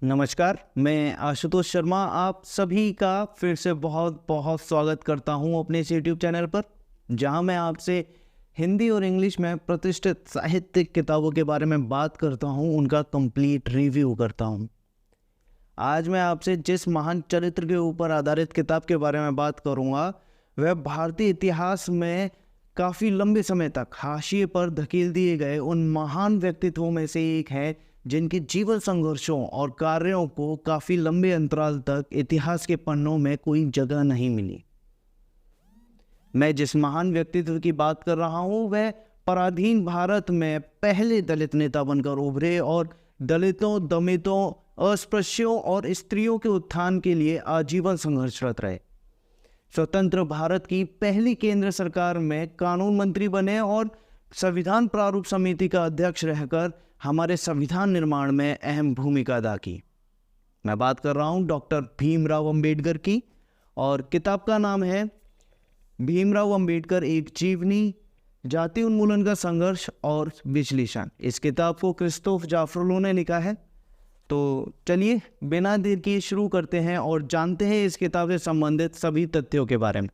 नमस्कार, मैं आशुतोष शर्मा आप सभी का फिर से बहुत बहुत स्वागत करता हूं अपने इस यूट्यूब चैनल पर, जहां मैं आपसे हिंदी और इंग्लिश में प्रतिष्ठित साहित्यिक किताबों के बारे में बात करता हूं, उनका कंप्लीट रिव्यू करता हूं। आज मैं आपसे जिस महान चरित्र के ऊपर आधारित किताब के बारे में बात करूंगा, वह भारतीय इतिहास में काफ़ी लंबे समय तक हाशिए पर धकेल दिए गए उन महान व्यक्तित्वों में से एक है जिनके जीवन संघर्षों और कार्यों को काफ़ी लंबे अंतराल तक इतिहास के पन्नों में कोई जगह नहीं मिली। मैं जिस महान व्यक्तित्व की बात कर रहा हूँ वह पराधीन भारत में पहले दलित नेता बनकर उभरे और दलितों, दमितों, अस्पृश्यों और स्त्रियों के उत्थान के लिए आजीवन संघर्षरत रहे। स्वतंत्र भारत की पहली केंद्र सरकार में कानून मंत्री बने और संविधान प्रारूप समिति का अध्यक्ष रहकर हमारे संविधान निर्माण में अहम भूमिका अदा की। मैं बात कर रहा हूँ डॉक्टर भीमराव अंबेडकर की, और किताब का नाम है भीमराव अंबेडकर एक जीवनी, जाति उन्मूलन का संघर्ष और विश्लेषण। इस किताब को क्रिस्तोफ जाफरोलो ने लिखा है। तो चलिए बिना देर किए शुरू करते हैं और जानते हैं इस किताब से संबंधित सभी तथ्यों के बारे में।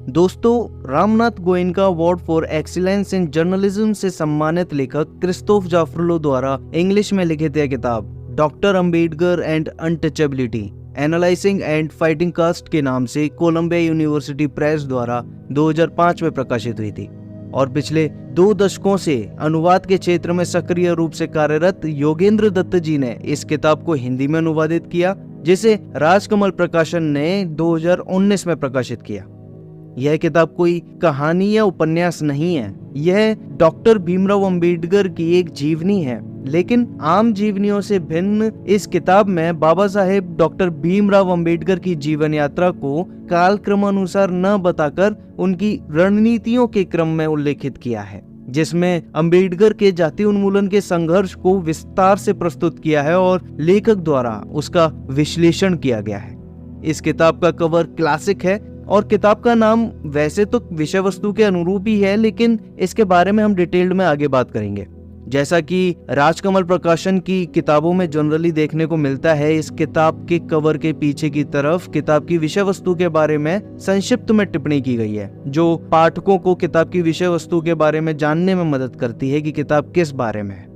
दोस्तों, Ramnath Goenka award for excellence in journalism से सम्मानित लेखक क्रिस्तोफ जाफरोलो द्वारा इंग्लिश में लिखित यह किताब doctor Ambedkar and untouchability analysing and fighting caste के नाम से कोलंबिया यूनिवर्सिटी प्रेस द्वारा 2005 में प्रकाशित हुई थी और पिछले 2 दशकों से अनुवाद के क्षेत्र में सक्रिय रूप से कार्यरत योगेंद्र दत्त जी ने इस किताब को हिंदी में अनुवादित किया, जिसे राजकमल प्रकाशन ने 2019 में प्रकाशित किया। यह किताब कोई कहानी या उपन्यास नहीं है, यह डॉक्टर भीमराव अंबेडकर की एक जीवनी है। लेकिन आम जीवनियों से भिन्न इस किताब में बाबा साहेब डॉक्टर भीमराव अंबेडकर की जीवन यात्रा को कालक्रमानुसार न बताकर उनकी रणनीतियों के क्रम में उल्लेखित किया है, जिसमें अंबेडकर के जाति उन्मूलन के संघर्ष को विस्तार से प्रस्तुत किया है और लेखक द्वारा उसका विश्लेषण किया गया है। इस किताब का कवर क्लासिक है और किताब का नाम वैसे तो विषय वस्तु के अनुरूप ही है, लेकिन इसके बारे में हम डिटेल्ड में आगे बात करेंगे। जैसा कि राजकमल प्रकाशन की किताबों में जनरली देखने को मिलता है, इस किताब के कवर के पीछे की तरफ किताब की विषय वस्तु के बारे में संक्षिप्त में टिप्पणी की गई है, जो पाठकों को किताब की विषय वस्तु के बारे में जानने में मदद करती है कि किताब किस बारे में है।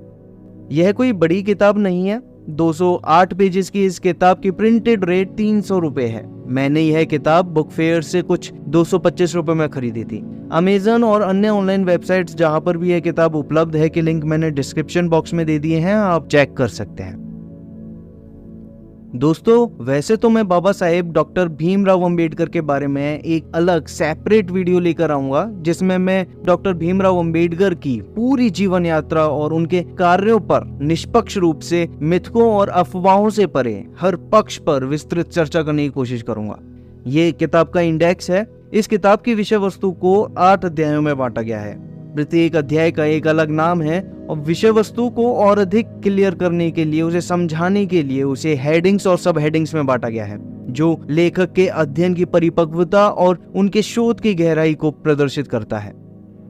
यह कोई बड़ी किताब नहीं है। 208 पेजेस की इस किताब की प्रिंटेड रेट 300 रुपए है। मैंने यह किताब बुक फेयर से कुछ 225 रुपए में खरीदी थी। अमेजन और अन्य ऑनलाइन वेबसाइट्स जहां पर भी यह किताब उपलब्ध है के लिंक मैंने डिस्क्रिप्शन बॉक्स में दे दिए हैं, आप चेक कर सकते हैं। दोस्तों, वैसे तो मैं बाबा साहेब डॉक्टर भीमराव अंबेडकर के बारे में एक अलग सेपरेट वीडियो लेकर आऊंगा, जिसमें मैं डॉक्टर भीमराव अंबेडकर की पूरी जीवन यात्रा और उनके कार्यों पर निष्पक्ष रूप से मिथकों और अफवाहों से परे हर पक्ष पर विस्तृत चर्चा करने की कोशिश करूंगा। ये किताब का इंडेक्स है। इस किताब की विषय वस्तु को 8 अध्यायों में बांटा गया है। प्रत्येक अध्याय का एक अलग नाम है और विषय वस्तु को और अधिक क्लियर करने के लिए, उसे समझाने के लिए उसे हेडिंग्स और सब हेडिंग्स में बांटा गया है, जो लेखक के अध्ययन की परिपक्वता और उनके शोध की गहराई को प्रदर्शित करता है।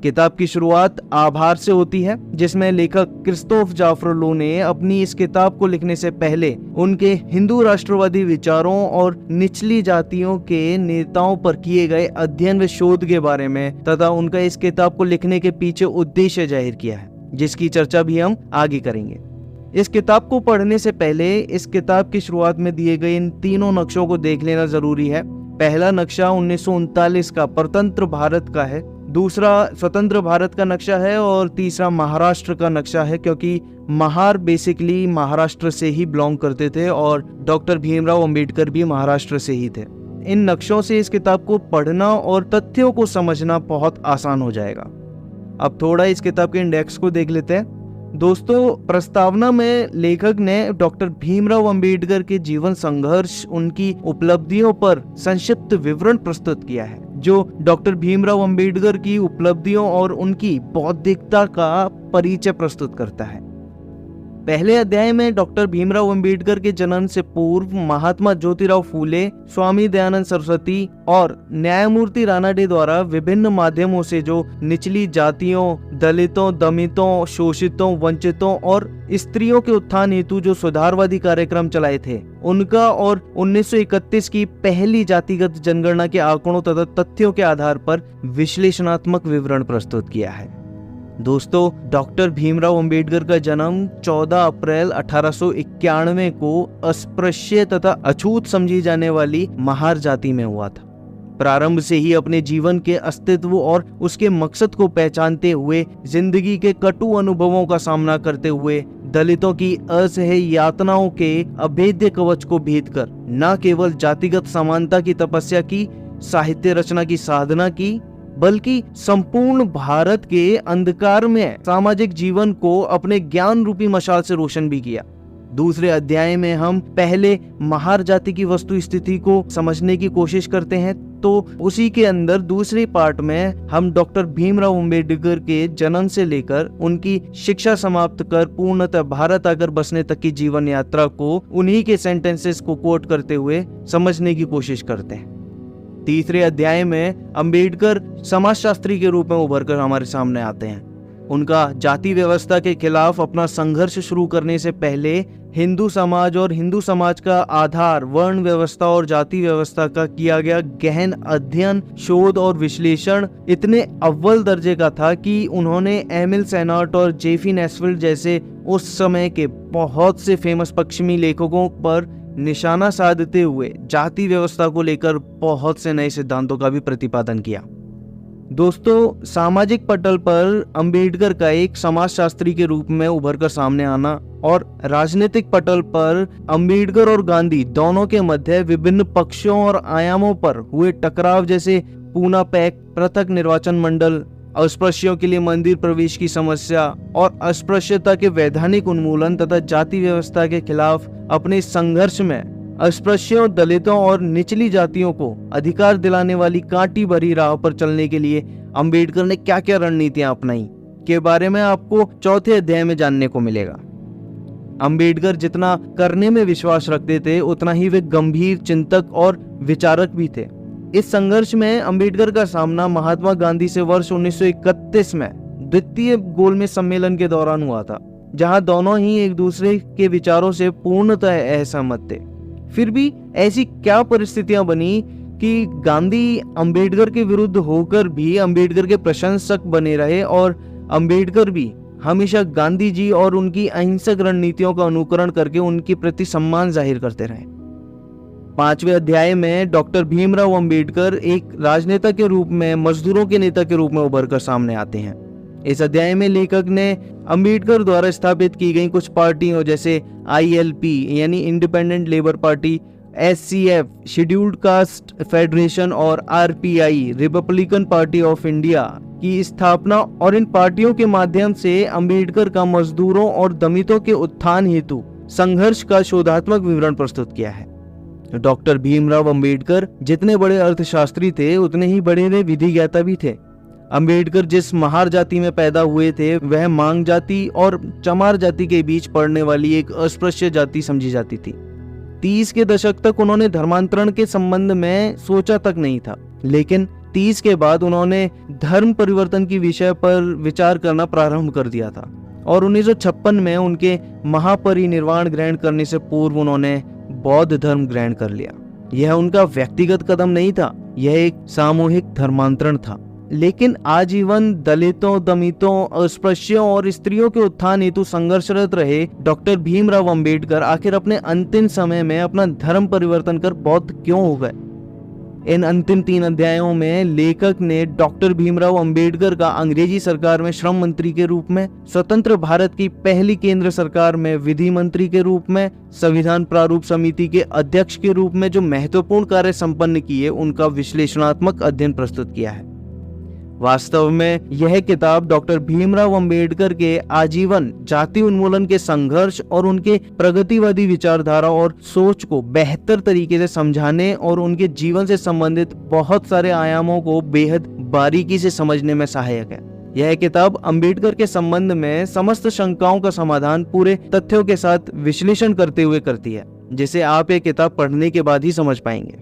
किताब की शुरुआत आभार से होती है, जिसमें लेखक क्रिस्तोफ जाफरोलो ने अपनी इस किताब को लिखने से पहले उनके हिंदू राष्ट्रवादी विचारों और निचली जातियों के नेताओं पर किए गए अध्ययन व शोध के बारे में तथा उनका इस किताब को लिखने के पीछे उद्देश्य जाहिर किया है, जिसकी चर्चा भी हम आगे करेंगे। इस किताब को पढ़ने से पहले इस किताब की शुरुआत में दिए गए इन तीनों नक्शों को देख लेना जरूरी है। पहला नक्शा 1939 का परतंत्र भारत का है, दूसरा स्वतंत्र भारत का नक्शा है और तीसरा महाराष्ट्र का नक्शा है, क्योंकि महार बेसिकली महाराष्ट्र से ही बिलोंग करते थे और डॉक्टर भीमराव अंबेडकर भी महाराष्ट्र से ही थे। इन नक्शों से इस किताब को पढ़ना और तथ्यों को समझना बहुत आसान हो जाएगा। अब थोड़ा इस किताब के इंडेक्स को देख लेते हैं। दोस्तों, प्रस्तावना में लेखक ने डॉक्टर भीमराव अंबेडकर के जीवन संघर्ष, उनकी उपलब्धियों पर संक्षिप्त विवरण प्रस्तुत किया है, जो डॉक्टर भीमराव अंबेडकर की उपलब्धियों और उनकी बौद्धिकता का परिचय प्रस्तुत करता है। पहले अध्याय में डॉक्टर भीमराव अंबेडकर के जन्म से पूर्व महात्मा ज्योतिराव फूले, स्वामी दयानंद सरस्वती और न्यायमूर्ति रानाडे द्वारा विभिन्न माध्यमों से जो निचली जातियों, दलितों, दमितों, शोषितों, वंचितों और स्त्रियों के उत्थान हेतु जो सुधारवादी कार्यक्रम चलाए थे, उनका और 1931 की पहली जातिगत जनगणना के आंकड़ों तथा तथ्यों के आधार पर विश्लेषणात्मक विवरण प्रस्तुत किया है। दोस्तों, डॉक्टर भीमराव अंबेडकर का जन्म 14 अप्रैल 1891 को अस्पृश्य तथा अछूत समझी जाने वाली महार जाति में हुआ था। प्रारंभ से ही अपने जीवन के अस्तित्व और उसके मकसद को पहचानते हुए, जिंदगी के कटु अनुभवों का सामना करते हुए, दलितों की असह्य यातनाओं के अभेद्य कवच को भेद कर न केवल जातिगत समानता की तपस्या की, साहित्य रचना की साधना की, बल्कि संपूर्ण भारत के अंधकार में सामाजिक जीवन को अपने ज्ञान रूपी मशाल से रोशन भी किया। दूसरे अध्याय में हम पहले महार जाति की वस्तु स्थिति को समझने की कोशिश करते हैं, तो उसी के अंदर दूसरी पार्ट में हम डॉक्टर भीमराव अंबेडकर के जन्म से लेकर उनकी शिक्षा समाप्त कर पूर्णतः भारत आकर बसने तक की जीवन यात्रा को उन्हीं के सेंटेंसेस को कोट करते हुए समझने की कोशिश करते हैं। तीसरे अध्याय में अंबेडकर समाजशास्त्री के रूप में उभरकर हमारे सामने आते हैं। उनका जाति व्यवस्था के खिलाफ अपना संघर्ष शुरू करने से पहले हिंदू समाज और हिंदू समाज का आधार वर्ण व्यवस्था और जाति व्यवस्था का किया गया गहन अध्ययन, शोध और विश्लेषण इतने अव्वल दर्जे का था कि उन्होंने एमिल सेनाट और जेफी नेस्फील्ड जैसे उस समय के बहुत से फेमस पश्चिमी लेखकों पर निशाना साधते हुए जाति व्यवस्था को लेकर बहुत से नए सिद्धांतों का भी प्रतिपादन किया। दोस्तों, सामाजिक पटल पर अंबेडकर का एक समाजशास्त्री के रूप में उभरकर सामने आना और राजनीतिक पटल पर अंबेडकर और गांधी दोनों के मध्य विभिन्न पक्षों और आयामों पर हुए टकराव, जैसे पूना पैक्ट, पृथक निर्वाचन मंडल, अस्पृश्यों के लिए मंदिर प्रवेश की समस्या और अस्पृश्यता के वैधानिक उन्मूलन तथा जाति व्यवस्था के खिलाफ अपने संघर्ष में अस्पृश्यों, दलितों और निचली जातियों को अधिकार दिलाने वाली कांटी भरी राह पर चलने के लिए अंबेडकर ने क्या क्या रणनीतियां अपनाई के बारे में आपको चौथे अध्याय में जानने को मिलेगा। अंबेडकर जितना करने में विश्वास रखते थे, उतना ही वे गंभीर चिंतक और विचारक भी थे। इस संघर्ष में अंबेडकर का सामना महात्मा गांधी से वर्ष 1931 में द्वितीय गोलमेज सम्मेलन के दौरान हुआ था, जहां दोनों ही एक दूसरे के विचारों से पूर्णतः असहमत थे। फिर भी ऐसी क्या परिस्थितियां बनी कि गांधी अंबेडकर के विरुद्ध होकर भी अंबेडकर के प्रशंसक बने रहे और अंबेडकर भी हमेशा गांधी जी और उनकी अहिंसक रणनीतियों का अनुकरण करके उनके प्रति सम्मान जाहिर करते रहे। पांचवें अध्याय में डॉक्टर भीमराव अंबेडकर एक राजनेता के रूप में, मजदूरों के नेता के रूप में उभरकर सामने आते हैं। इस अध्याय में लेखक ने अंबेडकर द्वारा स्थापित की गई कुछ पार्टियों जैसे ILP यानी independent labour party, SCF scheduled caste federation और RPI Republican party of India की स्थापना और इन पार्टियों के माध्यम से अंबेडकर का मजदूरों और दलितों के उत्थान हेतु संघर्ष का शोधात्मक विवरण प्रस्तुत किया है। डॉक्टर भीमराव अंबेडकर जितने बड़े अर्थशास्त्री थे, उतने ही बड़े वे विधिज्ञाता भी थे। अंबेडकर जिस महार जाति में पैदा हुए थे, वह मांग जाति और चमार जाति के बीच पड़ने वाली एक अस्पृश्य जाति समझी जाती थी। 30 के दशक तक उन्होंने धर्मांतरण के संबंध में सोचा तक नहीं था, लेकिन 30 के बाद उन्होंने धर्म परिवर्तन की विषय पर विचार करना प्रारंभ कर दिया था और 1956 में उनके महापरिनिर्वाण ग्रहण करने से पूर्व उन्होंने बौद्ध धर्म ग्रहण कर लिया। यह उनका व्यक्तिगत कदम नहीं था, यह एक सामूहिक धर्मांतरण था। लेकिन आजीवन दलितों, दमितों, अस्पृश्यों और स्त्रियों के उत्थान हेतु संघर्षरत रहे डॉक्टर भीमराव अंबेडकर आखिर अपने अंतिम समय में अपना धर्म परिवर्तन कर बौद्ध क्यों हो गए? इन अंतिम 3 अध्यायों में लेखक ने डॉक्टर भीमराव अंबेडकर का अंग्रेजी सरकार में श्रम मंत्री के रूप में, स्वतंत्र भारत की पहली केंद्र सरकार में विधि मंत्री के रूप में, संविधान प्रारूप समिति के अध्यक्ष के रूप में जो महत्वपूर्ण कार्य संपन्न किए, उनका विश्लेषणात्मक अध्ययन प्रस्तुत किया है। वास्तव में यह किताब डॉक्टर भीमराव अंबेडकर के आजीवन जाति उन्मूलन के संघर्ष और उनके प्रगतिवादी विचारधारा और सोच को बेहतर तरीके से समझाने और उनके जीवन से संबंधित बहुत सारे आयामों को बेहद बारीकी से समझने में सहायक है। यह किताब अंबेडकर के संबंध में समस्त शंकाओं का समाधान पूरे तथ्यों के साथ विश्लेषण करते हुए करती है, जिसे आप ये किताब पढ़ने के बाद ही समझ पाएंगे।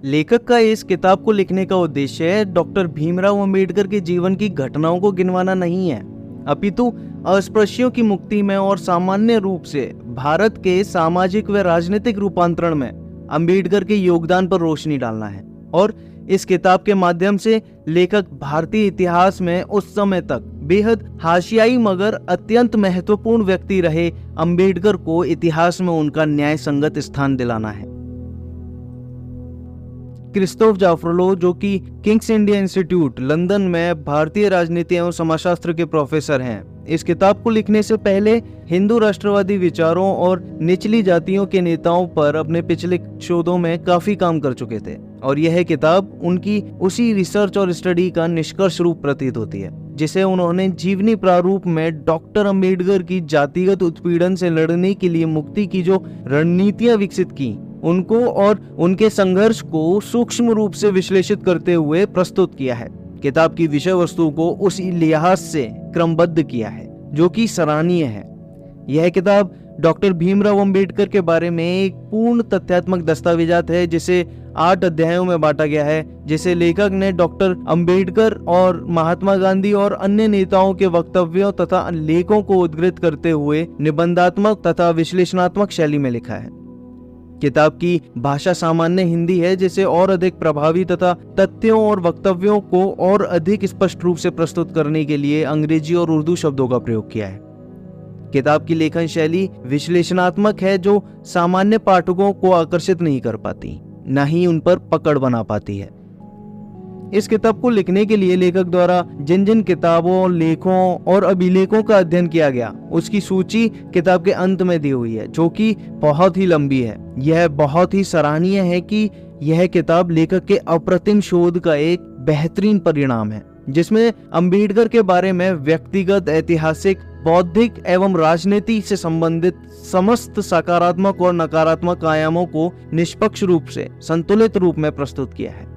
लेखक का इस किताब को लिखने का उद्देश्य डॉक्टर भीमराव अंबेडकर के जीवन की घटनाओं को गिनवाना नहीं है, अपितु अस्पृश्यों की मुक्ति में और सामान्य रूप से भारत के सामाजिक व राजनीतिक रूपांतरण में अंबेडकर के योगदान पर रोशनी डालना है। और इस किताब के माध्यम से लेखक भारतीय इतिहास में उस समय तक बेहद हाशियाई मगर अत्यंत महत्वपूर्ण व्यक्ति रहे अंबेडकर को इतिहास में उनका न्याय संगत स्थान दिलाना है। क्रिस्तोफ जाफरलो, जो कि किंग्स इंडिया इंस्टीट्यूट लंदन में भारतीय राजनीति एवं समाजशास्त्र के प्रोफेसर हैं, इस किताब को लिखने से पहले हिंदू राष्ट्रवादी विचारों और निचली जातियों के नेताओं पर अपने पिछले शोधों में काफी काम कर चुके थे और यह किताब उनकी उसी रिसर्च और स्टडी का निष्कर्ष रूप प्रतीत होती है, जिसे उन्होंने जीवनी प्रारूप में डॉक्टर अंबेडकर की जातिगत उत्पीड़न से लड़ने के लिए मुक्ति की जो रणनीतियां विकसित की उनको और उनके संघर्ष को सूक्ष्म रूप से विश्लेषित करते हुए प्रस्तुत किया है। किताब की विषय वस्तु को उसी लिहाज से क्रमबद्ध किया है जो कि सराहनीय है। यह किताब डॉक्टर भीमराव अंबेडकर के बारे में एक पूर्ण तथ्यात्मक दस्तावेजात है, जिसे 8 अध्यायों में बांटा गया है, जिसे लेखक ने डॉक्टर अंबेडकर और महात्मा गांधी और अन्य नेताओं के वक्तव्यों तथा लेखों को उद्धृत करते हुए निबंधात्मक तथा विश्लेषणात्मक शैली में लिखा है। किताब की भाषा सामान्य हिंदी है, जिसे और अधिक प्रभावी तथा तथ्यों और वक्तव्यों को और अधिक स्पष्ट रूप से प्रस्तुत करने के लिए अंग्रेजी और उर्दू शब्दों का प्रयोग किया है। किताब की लेखन शैली विश्लेषणात्मक है, जो सामान्य पाठकों को आकर्षित नहीं कर पाती, न ही उन पर पकड़ बना पाती है। इस किताब को लिखने के लिए लेखक द्वारा जिन जिन किताबों, लेखों और अभिलेखों का अध्ययन किया गया, उसकी सूची किताब के अंत में दी हुई है, जो कि बहुत ही लंबी है। यह बहुत ही सराहनीय है कि यह किताब लेखक के अप्रतिम शोध का एक बेहतरीन परिणाम है, जिसमें अंबेडकर के बारे में व्यक्तिगत, ऐतिहासिक, बौद्धिक एवं राजनीति से संबंधित समस्त सकारात्मक और नकारात्मक आयामों को निष्पक्ष रूप से संतुलित रूप में प्रस्तुत किया है।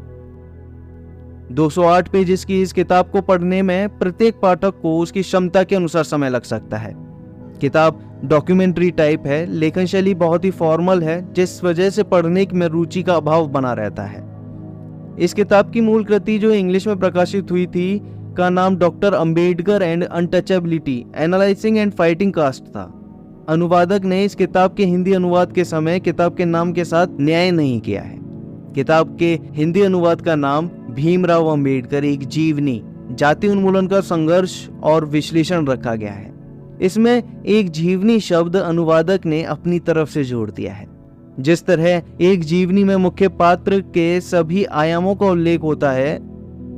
208 पेजेस की इस किताब को पढ़ने में प्रत्येक पाठक को उसकी क्षमता के अनुसार समय लग सकता है। किताब डॉक्यूमेंट्री टाइप है, लेखन शैली बहुत ही फॉर्मल है, जिस वजह से पढ़ने में रुचि का अभाव बना रहता है। इस किताब की मूल कृति जो इंग्लिश में प्रकाशित हुई थी का नाम doctor Ambedkar and untouchability analysing and fighting caste था। अनुवादक ने इस किताब के हिंदी अनुवाद के समय किताब के नाम के साथ न्याय नहीं किया है। किताब के हिंदी अनुवाद का नाम भीमराव अंबेडकर एक जीवनी, जाति उन्मूलन का संघर्ष और विश्लेषण रखा गया है। इसमें एक जीवनी शब्द अनुवादक ने अपनी तरफ से जोड़ दिया है। जिस तरह एक जीवनी में मुख्य पात्र के सभी आयामों का उल्लेख होता है,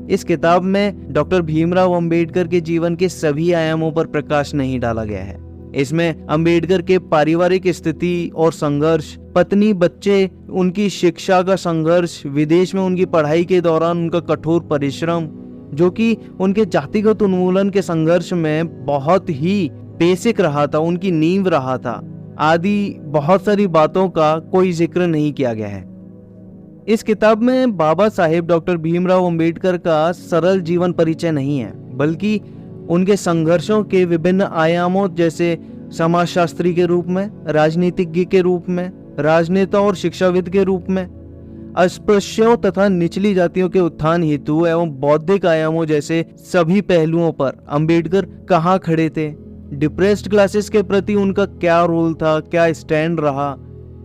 इस किताब में डॉक्टर भीमराव अंबेडकर के जीवन के सभी आयामों पर प्रकाश नहीं डाला गया है। इसमें अंबेडकर के पारिवारिक स्थिति और संघर्ष, पत्नी, बच्चे, उनकी शिक्षा का संघर्ष, विदेश में उनकी पढ़ाई के दौरान उनका कठोर परिश्रम, जो कि उनके जातिगत उन्मूलन के संघर्ष में बहुत ही बेसिक रहा था, उनकी नींव रहा था, आदि बहुत सारी बातों का कोई जिक्र नहीं किया गया है। इस किताब में बाबा साहेब डॉक्टर भीमराव अंबेडकर का सरल जीवन परिचय नहीं है, बल्कि उनके संघर्षों के विभिन्न आयामों, जैसे समाजशास्त्री के रूप में, राजनीतिज्ञ के रूप में, राजनेता और शिक्षाविद के रूप में, अस्पृश्यों तथा निचली जातियों के उत्थान हेतु एवं बौद्धिक आयामों जैसे सभी पहलुओं पर अंबेडकर कहाँ खड़े थे, डिप्रेस्ड क्लासेस के प्रति उनका क्या रोल था, क्या स्टैंड रहा,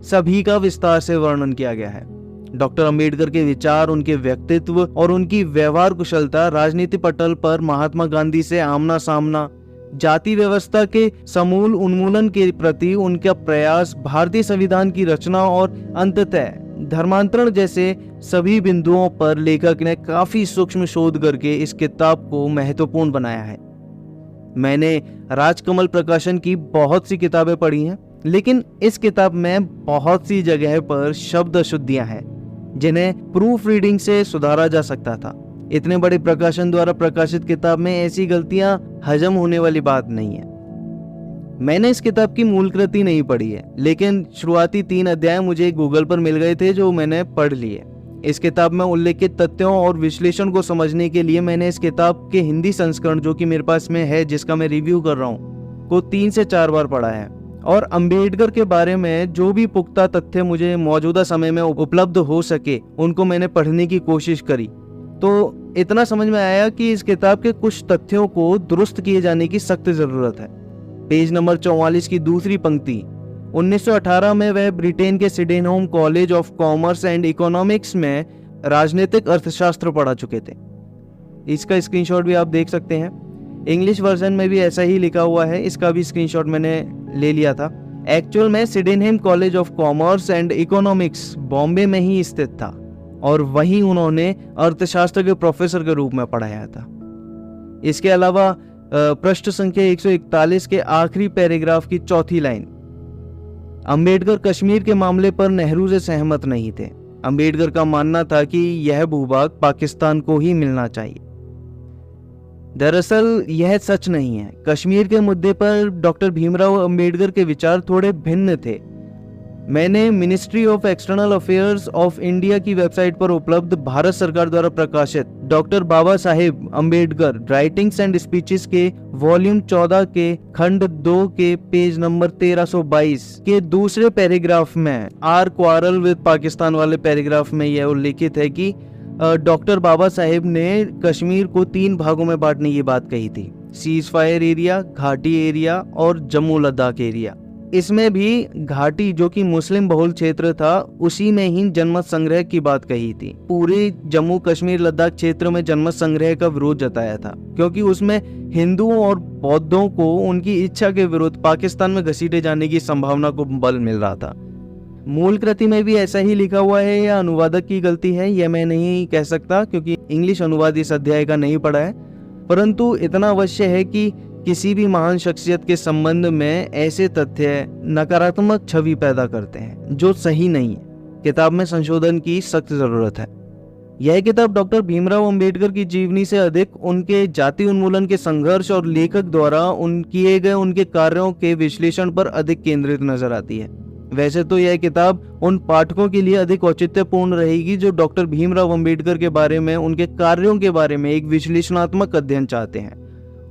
सभी का विस्तार से वर्णन किया गया है। डॉक्टर अंबेडकर के विचार, उनके व्यक्तित्व और उनकी व्यवहार कुशलता, राजनीति पटल पर महात्मा गांधी से आमना सामना, जाति व्यवस्था के समूल उन्मूलन के प्रति उनका प्रयास, भारतीय संविधान की रचना और अंततः धर्मांतरण जैसे सभी बिंदुओं पर लेखक ने काफी सूक्ष्म शोध करके इस किताब को महत्वपूर्ण बनाया है। मैंने राजकमल प्रकाशन की बहुत सी किताबें पढ़ी हैं, लेकिन इस किताब में बहुत सी जगह पर शब्द अशुद्धियां हैं जिन्हें प्रूफ रीडिंग से सुधारा जा सकता था। इतने बड़े प्रकाशन द्वारा प्रकाशित किताब में ऐसी गलतियां हजम होने वाली बात नहीं है। मैंने इस किताब की मूल कृति नहीं पढ़ी है, लेकिन शुरुआती 3 अध्याय मुझे गूगल पर मिल गए थे जो मैंने पढ़ लिए। इस किताब में उल्लेखित तथ्यों और विश्लेषण को समझने के लिए मैंने इस किताब के हिंदी संस्करण, जो कि मेरे पास में है, जिसका मैं रिव्यू कर रहा हूँ, को 3 से 4 बार पढ़ा है। और अंबेडकर के बारे में जो भी पुख्ता तथ्य मुझे मौजूदा समय में उपलब्ध हो सके उनको मैंने पढ़ने की कोशिश करी। तो इतना समझ में आया कि इस किताब के कुछ तथ्यों को दुरुस्त किए जाने की सख्त जरूरत है। पेज नंबर 44 की दूसरी पंक्ति, 1918 में वह ब्रिटेन के Sydenham college of commerce and economics में राजनीतिक अर्थशास्त्र पढ़ा चुके थे। इसका स्क्रीनशॉट भी आप देख सकते हैं। इंग्लिश वर्जन में भी ऐसा ही लिखा हुआ है, इसका भी स्क्रीनशॉट मैंने ले लिया था। एक्चुअल में Sydenham college of commerce and economics Bombay में ही स्थित था और वहीं उन्होंने अर्थशास्त्र के प्रोफेसर के रूप में पढ़ाया था। इसके अलावा पृष्ठ संख्या 141 के आखिरी पैराग्राफ की चौथी लाइन, अंबेडकर कश्मीर के मामले पर नेहरू से सहमत नहीं थे। अंबेडकर का मानना था कि यह भूभाग पाकिस्तान को ही मिलना चाहिए। दरअसल यह सच नहीं है। कश्मीर के मुद्दे पर डॉक्टर भीमराव अंबेडकर के विचार थोड़े भिन्न थे। मैंने ministry of external affairs of India की वेबसाइट पर उपलब्ध भारत सरकार द्वारा प्रकाशित doctor Baba Saheb Ambedkar writings and speeches के वॉल्यूम 14 के खंड 2 के पेज नंबर 1322 के दूसरे पैराग्राफ में आर क्वारल विद पाकिस्तान वाले पैराग्राफ में यह उल्लेखित है कि डॉक्टर बाबा साहेब ने कश्मीर को 3 भागों में बांटने की बात कही थी, सीज फायर एरिया, घाटी एरिया और जम्मू लद्दाख एरिया। इसमें भी घाटी, जो कि मुस्लिम बहुल क्षेत्र था, उसी में ही जनमत संग्रह की बात कही थी। पूरे जम्मू कश्मीर लद्दाख क्षेत्र में जनमत संग्रह का विरोध जताया था, क्योंकि उसमें हिंदुओं और बौद्धों को उनकी इच्छा के विरुद्ध पाकिस्तान में घसीटे जाने की संभावना को बल मिल रहा था। मूल कृति में भी ऐसा ही लिखा हुआ है या अनुवादक की गलती है, यह मैं नहीं कह सकता, क्योंकि इंग्लिश अनुवाद इस अध्याय का नहीं पढ़ा है। परंतु इतना अवश्य है कि किसी भी महान शख्सियत के संबंध में ऐसे तथ्य नकारात्मक छवि पैदा करते हैं जो सही नहीं है। किताब में संशोधन की सख्त जरूरत है। यह किताब डॉक्टर भीमराव अंबेडकर की जीवनी से अधिक उनके जाति उन्मूलन के संघर्ष और लेखक द्वारा किए गए उनके कार्यों के विश्लेषण पर अधिक केंद्रित नजर आती है। वैसे तो यह किताब उन पाठकों के लिए अधिक औचित्यपूर्ण रहेगी जो डॉक्टर भीमराव अंबेडकर के बारे में, उनके कार्यों के बारे में एक विश्लेषणात्मक अध्ययन चाहते हैं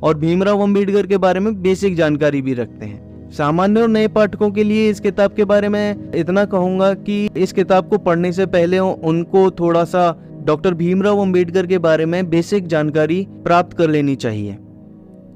और भीमराव अंबेडकर के बारे में बेसिक जानकारी भी रखते हैं। सामान्य और नए पाठकों के लिए इस किताब के बारे में इतना कहूंगा कि इस किताब को पढ़ने से पहले उनको थोड़ा सा डॉक्टर भीमराव अंबेडकर के बारे में बेसिक जानकारी प्राप्त कर लेनी चाहिए।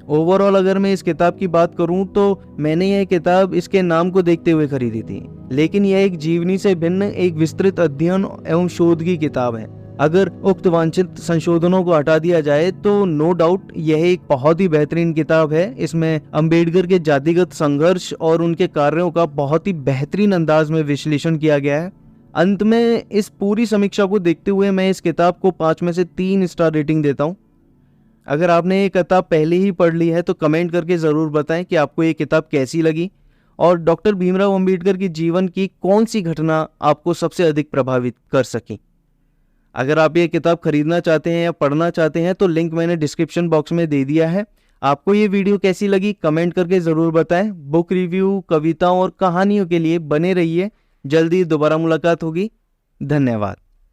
ओवरऑल अगर मैं इस किताब की बात करूं तो मैंने यह किताब इसके नाम को देखते हुए खरीदी थी, लेकिन यह एक जीवनी से भिन्न एक विस्तृत अध्ययन एवं शोध की किताब है। अगर उक्त वांछित संशोधनों को हटा दिया जाए तो नो डाउट यह एक बहुत ही बेहतरीन किताब है। इसमें अंबेडकर के जातिगत संघर्ष और उनके कार्यों का बहुत ही बेहतरीन अंदाज में विश्लेषण किया गया है। अंत में इस पूरी समीक्षा को देखते हुए मैं इस किताब को 5 में से 3 स्टार रेटिंग देता हूँ। अगर आपने ये किताब पहले ही पढ़ ली है तो कमेंट करके ज़रूर बताएं कि आपको ये किताब कैसी लगी और डॉक्टर भीमराव अंबेडकर की जीवन की कौन सी घटना आपको सबसे अधिक प्रभावित कर सकी। अगर आप ये किताब खरीदना चाहते हैं या पढ़ना चाहते हैं तो लिंक मैंने डिस्क्रिप्शन बॉक्स में दे दिया है। आपको ये वीडियो कैसी लगी कमेंट करके ज़रूर बताएं। बुक रिव्यू, कविताओं और कहानियों के लिए बने रहिए। जल्दी दोबारा मुलाकात होगी। धन्यवाद।